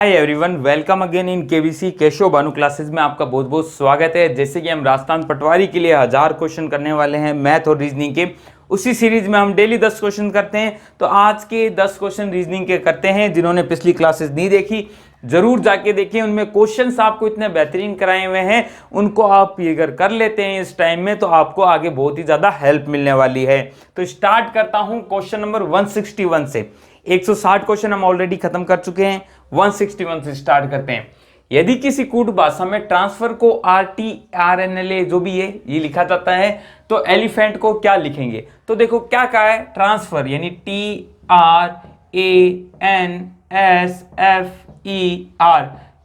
Hi everyone, welcome again in KBC Keshav Bhanu classes में आपका बहुत बहुत स्वागत है। जैसे कि हम राजस्थान पटवारी के लिए 1000 क्वेश्चन करने वाले हैं मैथ और रीजनिंग के, उसी सीरीज में हम डेली 10 क्वेश्चन करते हैं। तो आज के 10 क्वेश्चन रीजनिंग के करते हैं। जिन्होंने पिछली क्लासेस नहीं देखी जरूर जाके देखिए, उनमें क्वेश्चंस आपको इतने बेहतरीन कराए हुए हैं, उनको आप अगर कर लेते हैं इस टाइम में तो आपको आगे बहुत ही ज्यादा हेल्प मिलने वाली है। तो स्टार्ट करता हूं क्वेश्चन नंबर 161 से। 160 क्वेश्चन हम ऑलरेडी खत्म कर चुके हैं, 161 से स्टार्ट करते हैं। यदि किसी कूट भाषा में ट्रांसफर को RTRNLA जो भी है ये लिखा जाता है तो एलिफेंट को क्या लिखेंगे? तो देखो क्या कहा है, ट्रांसफर यानी TRANSFER,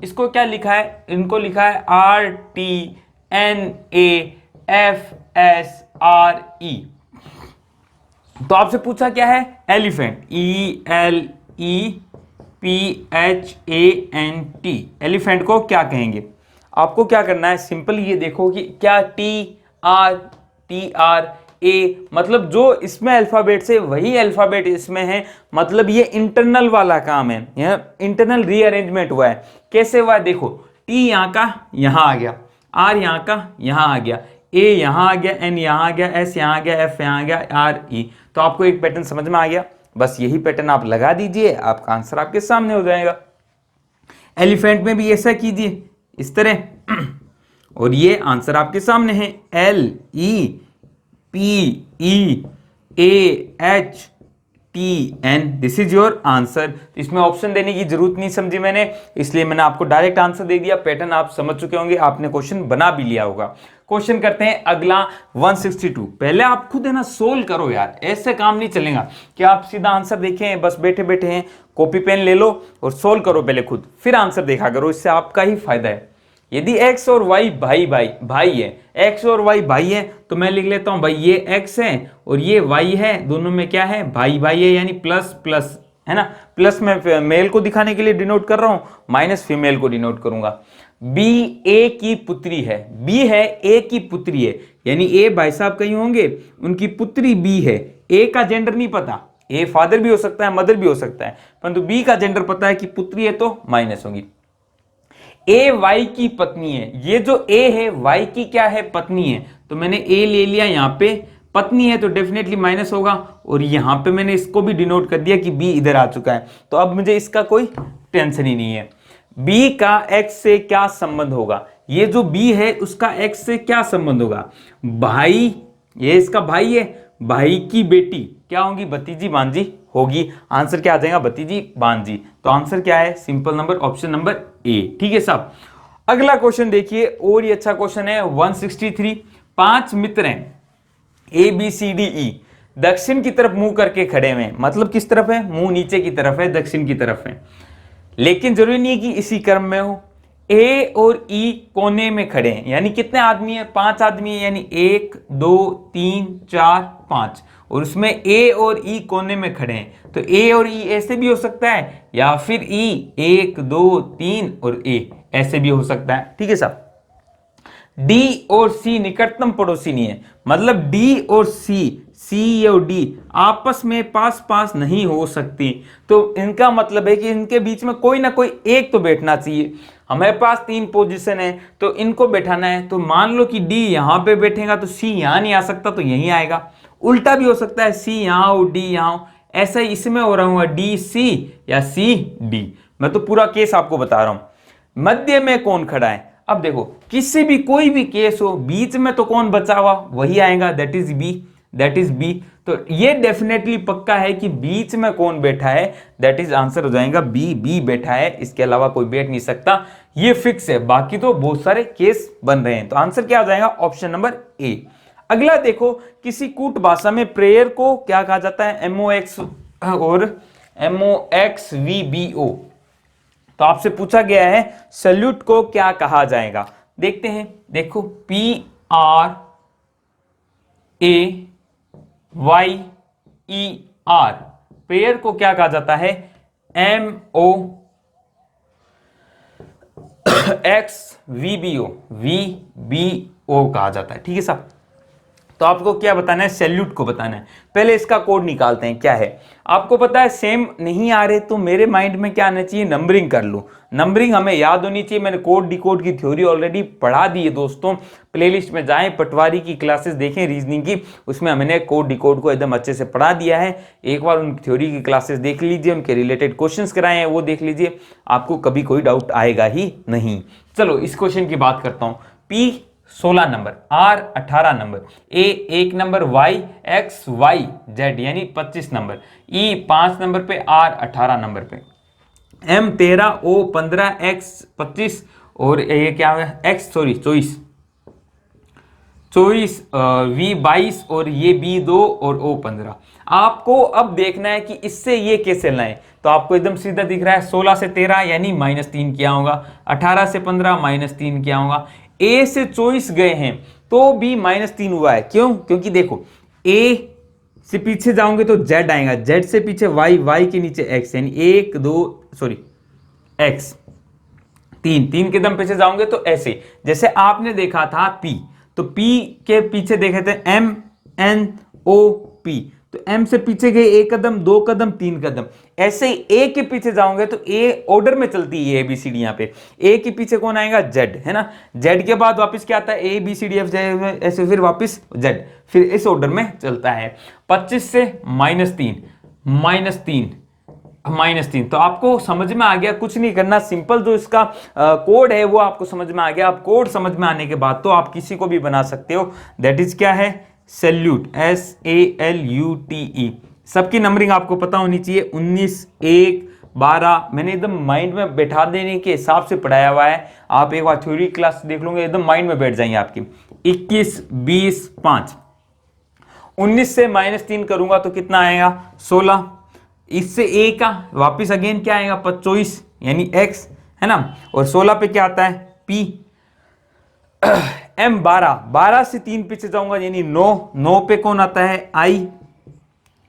इसको क्या लिखा है? इनको लिखा है RTNAFSRE। तो आपसे पूछा क्या है? एलिफेंट, ELEPHANT, एलिफेंट को क्या कहेंगे? आपको क्या करना है, सिंपल ये देखो कि क्या TRA मतलब जो इसमें अल्फाबेट से वही अल्फाबेट इसमें है, मतलब ये इंटरनल वाला काम है, यह इंटरनल रीअरेंजमेंट हुआ है। कैसे हुआ है देखो, T यहाँ का यहाँ आ गया, R यहाँ का यहाँ आ गया, A यहाँ आ गया, N यहाँ आ गया, S यहाँ आ गया, F यहाँ आ गया, RE। तो आपको एक पैटर्न समझ में आ गया, बस यही पैटर्न आप लगा दीजिए, आपका आंसर आपके सामने हो जाएगा। एलिफेंट में भी ऐसा कीजिए इस तरह और ये आंसर आपके सामने है, LEPEHTN, this is your answer. इसमें ऑप्शन देने की जरूरत नहीं समझी मैंने, इसलिए मैंने आपको डायरेक्ट आंसर दे दिया। पैटर्न आप समझ चुके होंगे, आपने क्वेश्चन बना भी लिया होगा। क्वेश्चन करते हैं अगला 162। पहले आप खुद है ना सोल्व करो यार, ऐसे काम नहीं चलेगा कि आप सीधा आंसर देखें, बस बैठे बैठे हैं कॉपी पेन ले लो और सोल्व करो पहले खुद, फिर आंसर देखा करो, इससे आपका ही फायदा है। यदि x और y भाई है, x और y भाई है तो मैं लिख लेता हूं भाई ये x है और ये y है, दोनों में क्या है? भाई है, यानी प्लस प्लस है ना। प्लस में मेल को दिखाने के लिए डिनोट कर रहा हूं, माइनस फीमेल को डिनोट करूंगा। B A की पुत्री है, B है A की पुत्री है, यानी A भाई साहब कहीं होंगे, उनकी पुत्री B है। A का जेंडर नहीं पता, A फादर भी हो सकता है, मदर भी हो सकता है, परंतु B का जेंडर पता है कि पुत्री है तो माइनस होगी। A Y की पत्नी है, ये जो A है Y की क्या है? पत्नी है, तो मैंने A ले लिया, यहां पे पत्नी है तो डेफिनेटली माइनस होगा, और यहां पे मैंने इसको भी डिनोट कर दिया कि B इधर आ चुका है, तो अब मुझे इसका कोई टेंशन ही नहीं है। B का X से क्या संबंध होगा? ये जो B है उसका X से क्या संबंध होगा? भाई, ये इसका भाई है, भाई की बेटी क्या होगी? भतीजी भांजी होगी। आंसर क्या आ जाएगा? भतीजी भांजी। तो आंसर क्या है? सिंपल नंबर, ऑप्शन नंबर ए। ठीक है साहब। अगला क्वेश्चन देखिए, और ये अच्छा क्वेश्चन है 163। 5 मित्र हैं ABCDE, दक्षिण की तरफ मुंह करके खड़े हुए हैं, मतलब किस तरफ है? मुंह नीचे की तरफ है, दक्षिण की तरफ है, लेकिन जरूरी नहीं है कि इसी क्रम में हो। A और E कोने में खड़े हैं, यानी कितने आदमी है? 5 आदमी है, यानी 1 2 3 4 5, और उसमें A और E कोने में खड़े हैं, तो A और E ऐसे भी हो सकता है, या फिर E 1 2 3 और A ऐसे भी हो सकता है। ठीक है साहब। D और C निकटतम पड़ोसी नहीं है, मतलब D और C और D आपस में पास पास नहीं हो सकती, तो इनका मतलब है कि इनके बीच में कोई ना कोई एक तो बैठना चाहिए। हमारे पास 3 पोजीशन है तो इनको बैठाना है, तो मान लो कि D यहां पे बैठेगा तो C यहां नहीं आ सकता, तो यहीं आएगा। उल्टा भी हो सकता है, C यहां हो D यहां हो, ऐसा ही इसमें हो रहा हूं, DC या CD। मैं तो पूरा केस आपको बता रहा हूं। मध्य में कौन खड़ा है? अब देखो, किसी भी कोई भी केस हो, बीच में तो कौन बचा हुआ? वही आएगा, दैट इज बी। तो ये डेफिनेटली पक्का है कि बीच में कौन बैठा है, दैट इज आंसर हो जाएगा बी बैठा है, इसके अलावा कोई बैठ नहीं सकता, ये फिक्स है। बाकी तो बहुत सारे केस बन रहे हैं, तो आंसर क्या आ जाएगा? ऑप्शन नंबर ए। अगला देखो, किसी कूट भाषा में प्रेयर को क्या कहा जाता है? MOX और MOXVBO। तो आपसे पूछा गया है सल्यूट को क्या कहा जाएगा? देखते हैं, देखो PRAYER, प्रेयर को क्या कहा जाता है? MOXVBO कहा जाता है। ठीक है साहब। तो आपको क्या बताना है, सैल्यूट को बताना है। पहले इसका कोड निकालते हैं क्या है। आपको पता है सेम नहीं आ रहे तो मेरे माइंड में क्या आना चाहिए, नंबरिंग कर लो। नंबरिंग हमें याद होनी चाहिए। मैंने कोड डिकोड की थ्योरी ऑलरेडी पढ़ा दी है दोस्तों। प्लेलिस्ट में जाएं, पटवारी की क्लासेस देखें रीजनिंग की, उसमें हमने कोड डिकोड को एकदम अच्छे से पढ़ा दिया है। एक बार उन थ्योरी की क्लासेस देख लीजिए, उनके रिलेटेड क्वेश्चंस कराए हैं वो देख लीजिए, आपको कभी कोई डाउट आएगा ही नहीं। चलो इस क्वेश्चन की बात करता हूँ। P 16 number, R 18 number, A 1 number, Y X Y Z यानी 25 नंबर, E 5 नंबर पे, R 18 नंबर पे, M 13, O 15, X 25 और ये क्या है X 24 V 22 और ये B 2 और O 15। आपको अब देखना है कि इससे ये कैसे लाएं। तो आपको एकदम सीधा दिख रहा है 16 से 13 यानी -3 क्या होगा, 18 से 15 -3 क्या होगा, A से 24 गए हैं तो भी -3 हुआ है। क्यों? क्योंकि देखो A से पीछे जाओगे तो Z आएगा, Z से पीछे Y, Y के नीचे X यानी 1 2 सॉरी X 3 के दम पीछे जाओगे तो ऐसे जैसे आपने देखा था P, तो P के पीछे देखे थे M N O P, तो M से पीछे गए 1 कदम 2 कदम 3 कदम, ऐसे ही A के पीछे जाओगे तो A ऑर्डर में चलती है ABCD। यहाँ पे A के पीछे कौन आएगा, Z है ना। Z के बाद वापस क्या आता है, ABCDF ऐसे फिर वापस Z, फिर इस ऑर्डर में चलता है। 25 से -3 तो आपको समझ में आ गया, कुछ नहीं करना, सिंपल जो इसका कोड है वो आपको समझ में आ गया। आप कोड समझ में आने के बाद तो आप किसी को भी बना सकते हो। दैट इज क्या है, सैल्यूट, SALUTE। सबकी नंबरिंग आपको पता होनी चाहिए, 19 1 12 मैंने एकदम माइंड में बैठा देने के हिसाब से पढ़ाया हुआ है। आप एक बार थ्योरी क्लास देख लोगे एकदम माइंड में बैठ जाएंगे आपकी। 21 20 5, 19 से -3 करूंगा तो कितना आएगा, 16। इससे A का वापिस अगेन क्या आएगा, 24 यानी X है ना, और 16 पे क्या आता है P। M 12 से 3 पीछे जाऊंगा यानी 9 पे कौन आता है I।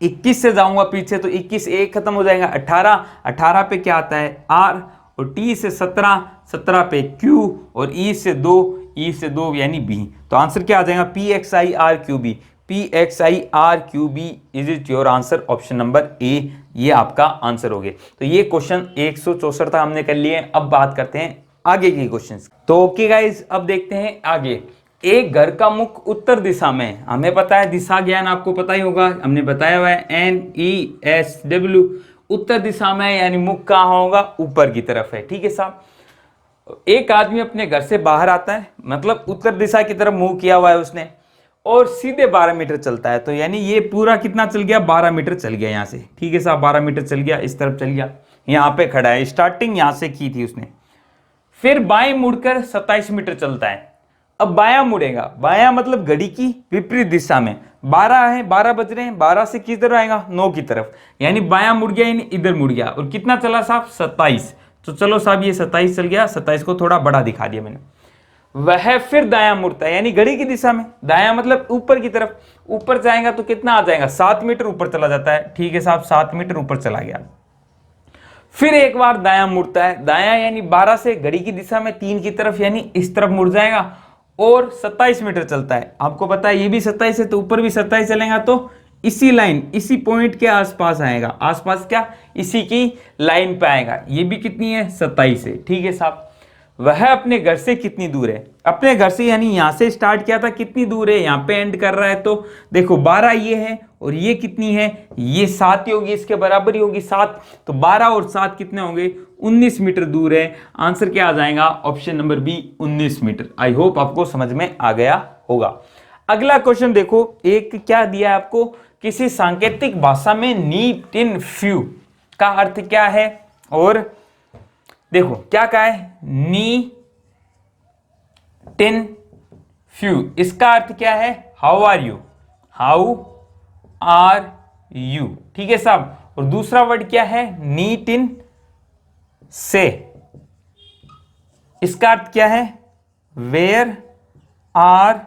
21 से जाऊंगा पीछे तो 21 1 खत्म हो जाएगा, 18 पे क्या आता है R, और T से 17 पे Q, और E से 2 यानी B। तो आंसर क्या आ जाएगा, PXIRQB। PXIRQB is it your answer, option number A ये आपका आंसर हो गया। तो ये क्वेश्चन 164 तक हमने कर लिए। अब बात करते हैं आगे के क्वेश्चंस। तो ओके गाइज, अब देखते हैं आगे। एक घर का मुख उत्तर दिशा में, हमें पता है दिशा ज्ञान आपको पता ही होगा, हमने बताया हुआ है NESW। उत्तर दिशा में यानी मुख कहाँ होगा, ऊपर की तरफ है। ठीक है साहब। एक आदमी अपने घर से बाहर आता है, मतलब उत्तर दिशा की तरफ मुंह किया हुआ है उसने, और सीधे 12 मीटर चलता है। तो यानी ये पूरा कितना चल गया, 12 मीटर चल गया यहाँ से। ठीक है साहब, 12 मीटर चल गया, इस तरफ चल गया, यहाँ पे खड़ा है, स्टार्टिंग यहाँ से की थी उसने। फिर बाएं मुड़कर 27 मीटर चलता है। अब बायां मुड़ेगा, बायां मतलब घड़ी की विपरीत दिशा में। 12 है, 12 बज रहे हैं, 12 से किस तरफ आएगा, 9 की तरफ, यानी बायां मुड़ गया यानी इधर मुड़ गया। और कितना चला साहब, 27। तो चलो साहब ये 27 चल गया, 27 को थोड़ा बड़ा दिखा दिया मैंने। वह फिर दायां मुड़ता है यानी घड़ी की दिशा में, दायां मतलब ऊपर की तरफ। ऊपर जाएगा तो कितना आ जाएगा, 7 मीटर ऊपर चला जाता है। ठीक है साहब, 7 मीटर ऊपर चला गया। फिर एक बार दायां मुड़ता है, दायां यानी 12 से घड़ी की दिशा में 3 की तरफ यानी इस तरफ मुड़ जाएगा, और 27 मीटर चलता है। आपको पता है ये भी 27 है तो ऊपर भी 27 चलेगा, तो इसी लाइन इसी पॉइंट के आसपास आएगा। आसपास क्या, इसी की लाइन पे आएगा। ये भी कितनी है, 27 है। ठीक है साहब। वह अपने घर से कितनी दूर है, अपने घर से यानी यहां से स्टार्ट किया था, कितनी दूर है, यहां पे एंड कर रहा है। तो देखो 12 ये है और ये कितनी है, ये 7 ही होगी, इसके बराबर ही होगी 7। तो 12 और 7 कितने होंगे, 19 मीटर दूर है। आंसर क्या आ जाएगा, option number B, 19 metre. I hope आपको समझ में आ गया होगा। अगला क्वेश्चन देखो, एक क्या दिया है आपको, किसी सांकेतिक भाषा में नीट इन फ्यू का अर्थ क्या है, और देखो क्या कहा है, नी टिन फ्यू, इसका अर्थ क्या है, how are you, how are you. ठीक है साहब। और दूसरा वर्ड क्या है, नीट इन से, इसका अर्थ क्या है, वेयर आर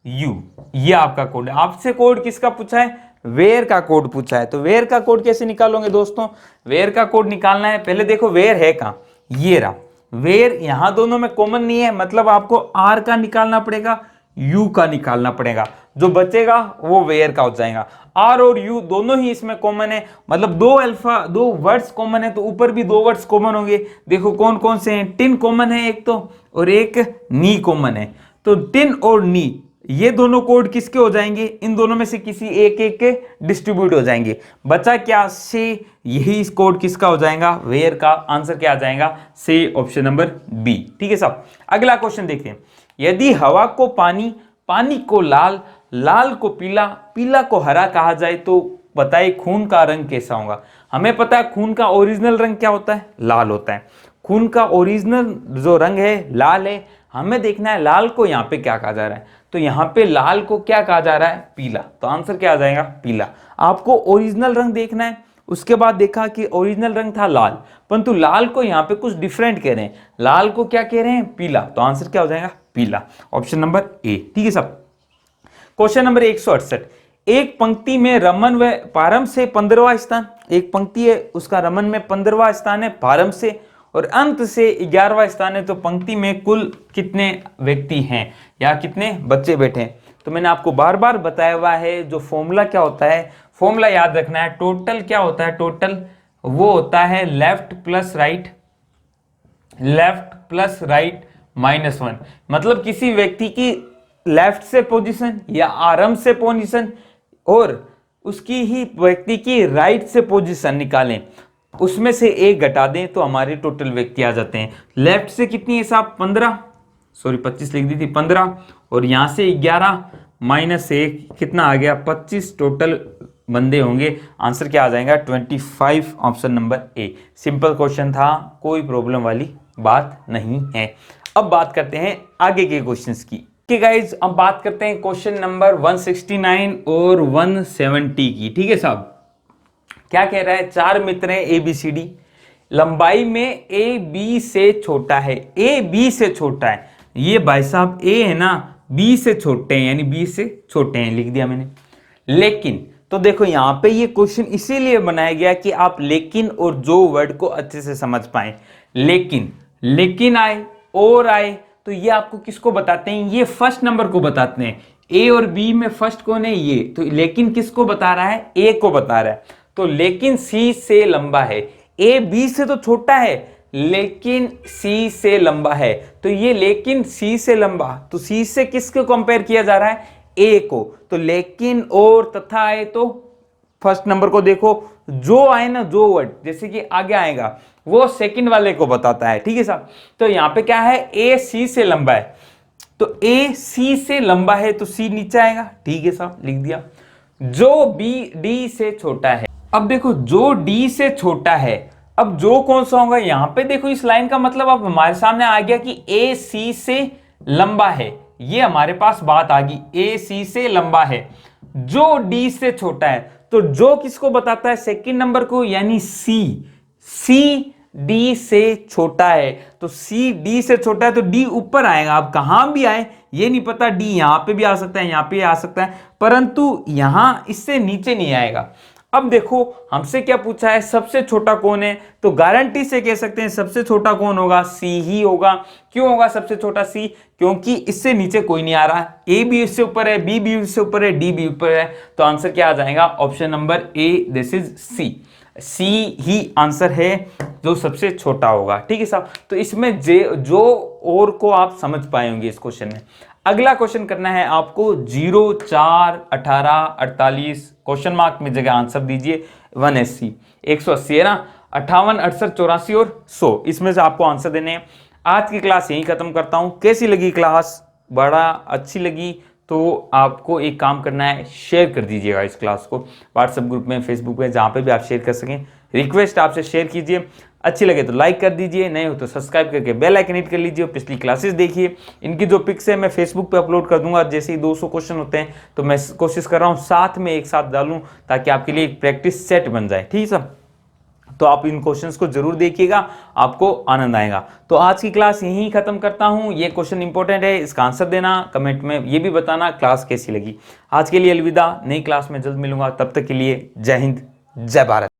यू। ये आपका कोड है। आपसे कोड किसका पूछा है, वेयर का कोड पूछा है। तो वेयर का कोड कैसे निकालोगे दोस्तों, वेयर का कोड निकालना है, पहले देखो वेयर है कहां, ये रहा वेयर। यहां दोनों में कॉमन नहीं है, मतलब आपको आर का निकालना पड़ेगा, यू का निकालना पड़ेगा, जो बचेगा वो वेयर का हो जाएगा। आर और यू दोनों ही इसमें कॉमन है, मतलब दो वर्ड्स कॉमन है तो ऊपर भी 2 वर्ड्स कॉमन होंगे। देखो कौन कौन से हैं, टिन कॉमन है एक तो, और एक नी कॉमन है। तो टिन और नी ये दोनों कोड किसके हो जाएंगे, इन दोनों में से किसी एक के डिस्ट्रीब्यूट हो जाएंगे। बचा क्या, से, यही इस कोड किसका हो जाएगा, वेयर का। आंसर क्या आ जाएगा, से, ऑप्शन नंबर बी। ठीक है साहब, अगला क्वेश्चन देखते हैं। यदि हवा को पानी, पानी को लाल, लाल को पीला, पीला को हरा कहा जाए तो बताइए खून का रंग कैसा होगा। हमें पता है खून का ओरिजिनल रंग क्या होता है, लाल होता है। खून का ओरिजिनल जो रंग है लाल है। हमें देखना है लाल को यहाँ पे क्या कहा जा रहा है, तो यहाँ पे लाल को क्या कहा जा रहा है, पीला। तो आंसर क्या आ जाएगा, पीला। आपको ओरिजिनल रंग देखना है। उसके बाद देखा कि ओरिजिनल रंग था लाल, परंतु लाल को यहाँ पे कुछ डिफरेंट कह रहे हैं। लाल को क्या कह रहे हैं, पीला। तो आंसर क्या हो जाएगा, पीला, ऑप्शन नंबर ए। ठीक है साहब, क्वेश्चन नंबर 168। एक पंक्ति में रमन व पारम से 15वां स्थान, एक पंक्ति है उसका रमन में 15वां स्थान है, पारम से और अंत से 11वां स्थान है, तो पंक्ति में कुल कितने व्यक्ति हैं या कितने बच्चे बैठे हैं। तो मैंने आपको बार बार बताया हुआ है, जो फॉर्मूला क्या होता है, फॉर्मूला याद रखना है। टोटल क्या होता है, टोटल वो होता है left plus right, left plus right -1। मतलब किसी व्यक्ति की लेफ्ट से पोजीशन या आरंभ से पोजीशन और उसकी ही व्यक्ति की राइट से पोजीशन निकालें, उसमें से एक घटा दें तो हमारे टोटल व्यक्ति आ जाते हैं। लेफ्ट से कितनी है साहब, 25 लिख दी थी, 15, और यहां से 11 -1 कितना आ गया, 25 टोटल बंदे होंगे। आंसर क्या आ जाएगा, 25, ऑप्शन नंबर ए। सिंपल क्वेश्चन था, कोई प्रॉब्लम वाली बात नहीं है। अब बात करते हैं आगे के क्वेश्चंस की। गाइज अब बात करते हैं क्वेश्चन नंबर 169 और 170 की। ठीक है साहब, क्या कह रहा है, 4 मित्र हैं ए बी सी डी, लंबाई में ए बी से छोटा है, ए बी से छोटा है। ये भाई साहब ए है ना, बी से छोटे हैं, यानी बी से छोटे हैं, लिख दिया मैंने। लेकिन तो देखो यहां पे ये क्वेश्चन इसीलिए बनाया गया कि आप लेकिन और जो वर्ड को अच्छे से समझ पाए। लेकिन आए और आए, तो ये आपको किसको बताते हैं, ये फर्स्ट नंबर को बताते हैं। ए और बी में फर्स्ट कौन है, ये, तो लेकिन किसको बता रहा है, ए को बता रहा है। तो लेकिन सी से लंबा है, ए बी से तो छोटा है लेकिन सी से लंबा है, तो ये लेकिन सी से लंबा, तो सी से किसको कंपेयर किया जा रहा है, ए को। तो लेकिन और तथा आए तो फर्स्ट नंबर को देखो, जो आए ना, जो वर्ड जैसे कि आगे आएगा वो सेकंड वाले को बताता है। ठीक है साहब, तो यहां पे क्या है, ए सी से लंबा है, तो ए सी से लंबा है तो सी नीचे आएगा। ठीक है साहब, लिख दिया। जो बी डी से छोटा है, अब देखो जो डी से छोटा है, अब जो कौन सा होगा, यहां पे देखो इस लाइन का मतलब अब हमारे सामने आ गया कि ए सी से लंबा है, ये हमारे पास बात आ गई, ए सी से लंबा है, जो डी से छोटा है। तो जो किसको बताता है, सेकंड नंबर को, यानी सी डी से छोटा है, तो सी डी से छोटा है तो डी ऊपर आएगा। अब कहां भी आए ये नहीं पता, डी यहां पे भी आ सकता है, यहां पे आ सकता है, परंतु यहां इससे नीचे नहीं आएगा। अब देखो हमसे क्या पूछा है, सबसे छोटा कौन है, तो गारंटी से कह सकते हैं सबसे छोटा कौन होगा, सी ही होगा। क्यों होगा सबसे छोटा, सी, क्योंकि इससे नीचे कोई नहीं आ रहा। ए भी इससे ऊपर है, बी भी इससे ऊपर है, डी भी ऊपर है, तो आंसर क्या आ जाएगा, option number A, this is C. C ही आंसर है जो सबसे छोटा होगा। ठीक है साहब, तो इसमें जो और को आप समझ पाएंगे इस क्वेश्चन में। अगला क्वेश्चन करना है आपको 0, 4, 18, 48, क्वेश्चन मार्क में जगह आंसर दीजिए 180, 180 है ना, 58, 68, 84 और 100, इसमें से आपको आंसर देने हैं। आज की क्लास यहीं खत्म करता हूं। कैसी लगी क्लास, बड़ा अच्छी लगी तो आपको एक काम करना है, शेयर कर दीजिएगा इस क्लास को व्हाट्सएप ग्रुप में, फेसबुक पे, जहाँ पे भी आप शेयर कर सकें। रिक्वेस्ट आपसे शेयर कीजिए, अच्छी लगे तो लाइक कर दीजिए, नए हो तो सब्सक्राइब करके बेल आइकन हिट कर लीजिए। और पिछली क्लासेस देखिए, इनकी जो पिक्स है मैं फेसबुक पे अपलोड कर दूंगा। जैसे ही 200 क्वेश्चन होते हैं तो मैं कोशिश कर रहा हूँ साथ में एक साथ डालूं, ताकि आपके लिए एक प्रैक्टिस सेट बन जाए। ठीक है सर, तो आप इन क्वेश्चंस को जरूर देखिएगा, आपको आनंद आएगा। तो आज की क्लास यहीं खत्म करता हूं। ये क्वेश्चन इंपॉर्टेंट है, इसका आंसर देना, कमेंट में ये भी बताना क्लास कैसी लगी। आज के लिए अलविदा, नई क्लास में जल्द मिलूंगा, तब तक के लिए जय हिंद, जय भारत।